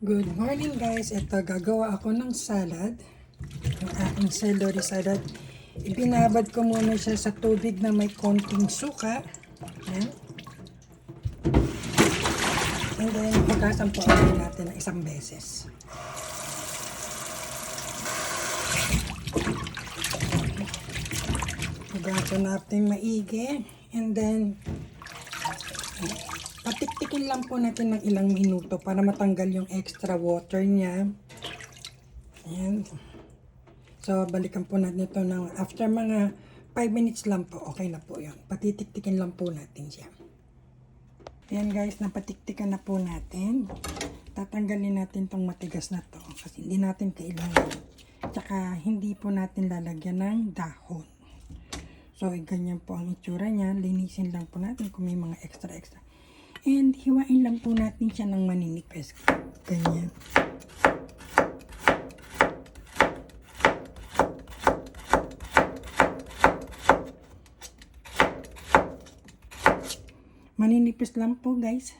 Good morning guys. Ito gagawa ako ng salad. Yung aking celery salad. Ibinabad ko muna siya sa tubig na may konting suka. Yan. And then hugasan po ulit natin ng isang beses. Hugasan natin maigi. And then patiktikin lang po natin ng ilang minuto para matanggal yung extra water niya. Ayan. So, balikan po natin ito ng after mga 5 minutes lang po. Okay na po yun. Patitiktikin lang po natin siya. Ayan guys, napatiktikan na po natin. Tatanggalin natin tong matigas na to kasi hindi natin kailangan. Tsaka hindi po natin lalagyan ng dahon. So, ganyan po ang itsura niya. Linisin lang po natin kung may mga extra. And hiwain lang po natin siya ng maninipis. Ganyan. Maninipis lang po guys.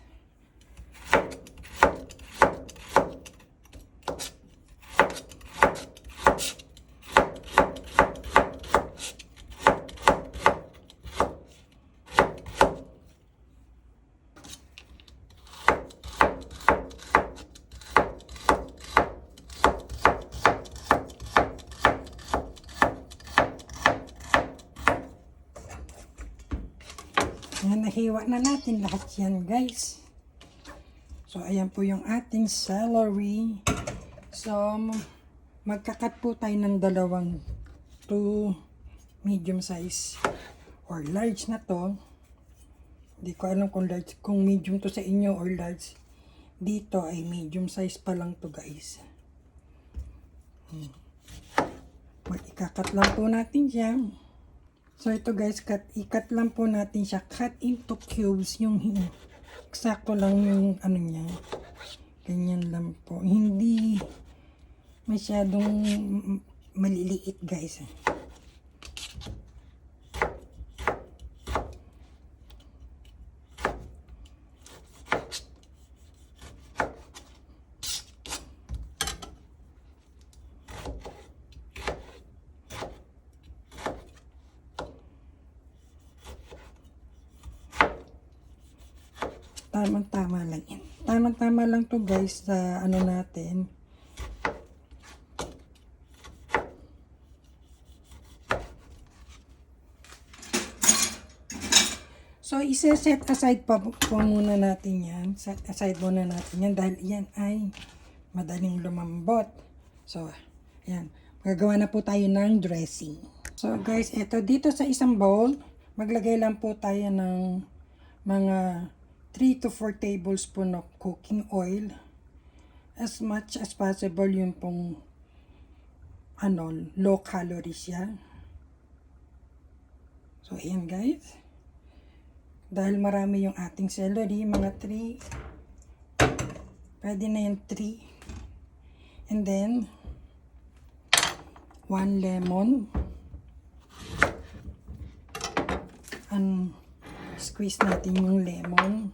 Ayan, nahiwa na natin lahat yan guys. So ayan po yung ating celery. So magkakat po tayo ng dalawang 2 medium size or large na to. Hindi ko alam kung large, kung medium to sa inyo or large. Dito ay medium size pa lang to guys. Ikakat lang po natin siya. So ito guys, ikat lang po natin siya. Cut into cubes. Yung eksakto lang yung ano niya. Ganyan lang po. Hindi masyadong maliliit guys. Tamang-tama lang yan. Tamang-tama lang to guys sa ano natin. So, isa-set aside pa po muna natin yan. Set aside muna natin yan dahil yan ay madaling lumambot. So, ayan. Magagawa na po tayo ng dressing. So, guys, ito dito sa isang bowl, maglagay lang po tayo ng mga 3 to 4 tablespoon of cooking oil. As much as possible yun pong low calories yan. So, ayan guys. Dahil marami yung ating celery, mga 3. Pwede na yung 3. And then, 1 lemon. And squeeze natin yung lemon.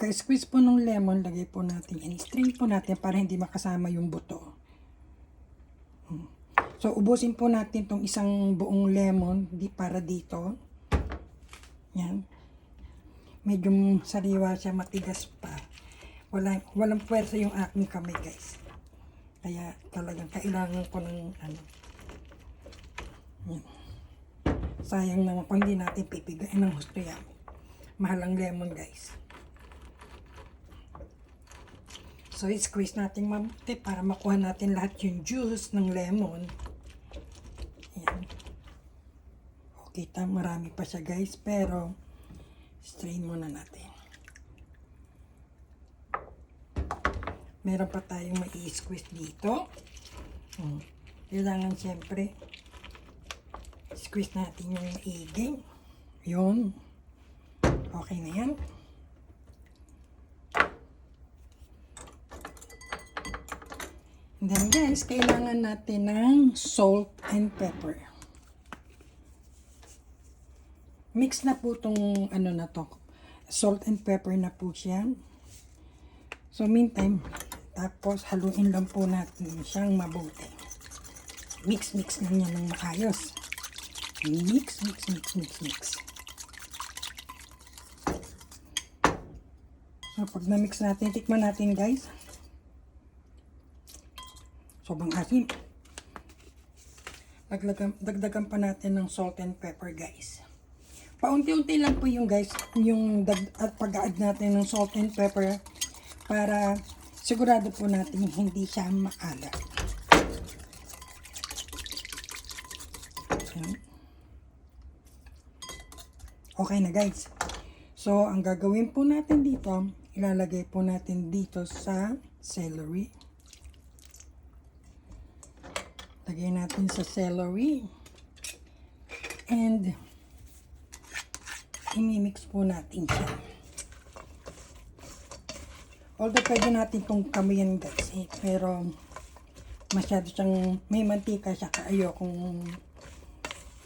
Squeeze po ng lemon, lagay po natin yan. Strain po natin para hindi makasama yung buto. So, ubusin po natin tong isang buong lemon para dito. Yan. Medyo sariwa siya, matigas pa. Walang puwersa yung aking kamay guys. Kaya talagang kailangan ko ng yan. Sayang naman kung hindi natin pipigain ng husto yan. Mahal ang lemon guys. So, i-squeeze natin mabuti para makuha natin lahat yung juice ng lemon. Ayan. Okay, marami pa siya guys, pero strain muna natin. Meron pa tayong mai-squeeze dito. Kailangan siyempre squeeze natin yung maigi. Yun. Okay na yan. And then guys, kailangan natin ng salt and pepper. Mix na po tong ano na to. Salt and pepper na po siya. So meantime, tapos haluin lang po natin siyang mabuti. Mix lang yan ng maayos. Mix. So pag na-mix natin, tikman natin guys. Sobrang asim. Dagdagan pa natin ng salt and pepper guys. Paunti-unti lang po yung guys, yung pag-add natin ng salt and pepper para sigurado po natin hindi siya maalat. Okay na guys. So, ang gagawin po natin dito, ilalagay po natin dito sa celery. Lagay natin sa celery. And, imimix po natin siya. Although, pwede natin itong kamayan guys. Pero, masyado siyang, may mantika siya. Kaya ayokong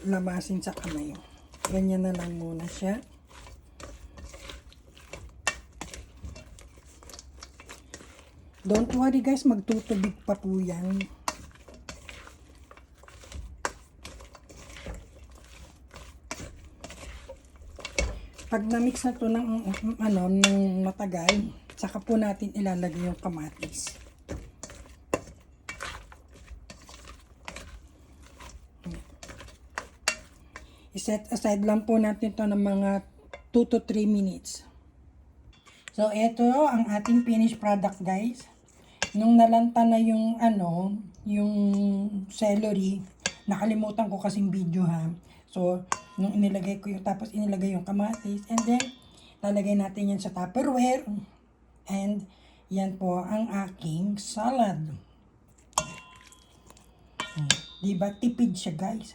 lamasin sa kamay. Ganyan na lang muna siya. Don't worry guys, magtutubig pa po yan. Pag na-mix na to ng matagal, saka po natin ilalagay yung kamatis. I-set aside lang po natin to ng mga 2 to 3 minutes. So, ito ang ating finished product, guys. Nung nalanta na yung yung celery, nakalimutan ko kasing video ha. So, nung inilagay ko yung, tapos inilagay yung kamatis, and then, lalagay natin yan sa Tupperware. And, yan po ang aking salad. Diba? Tipid siya, guys.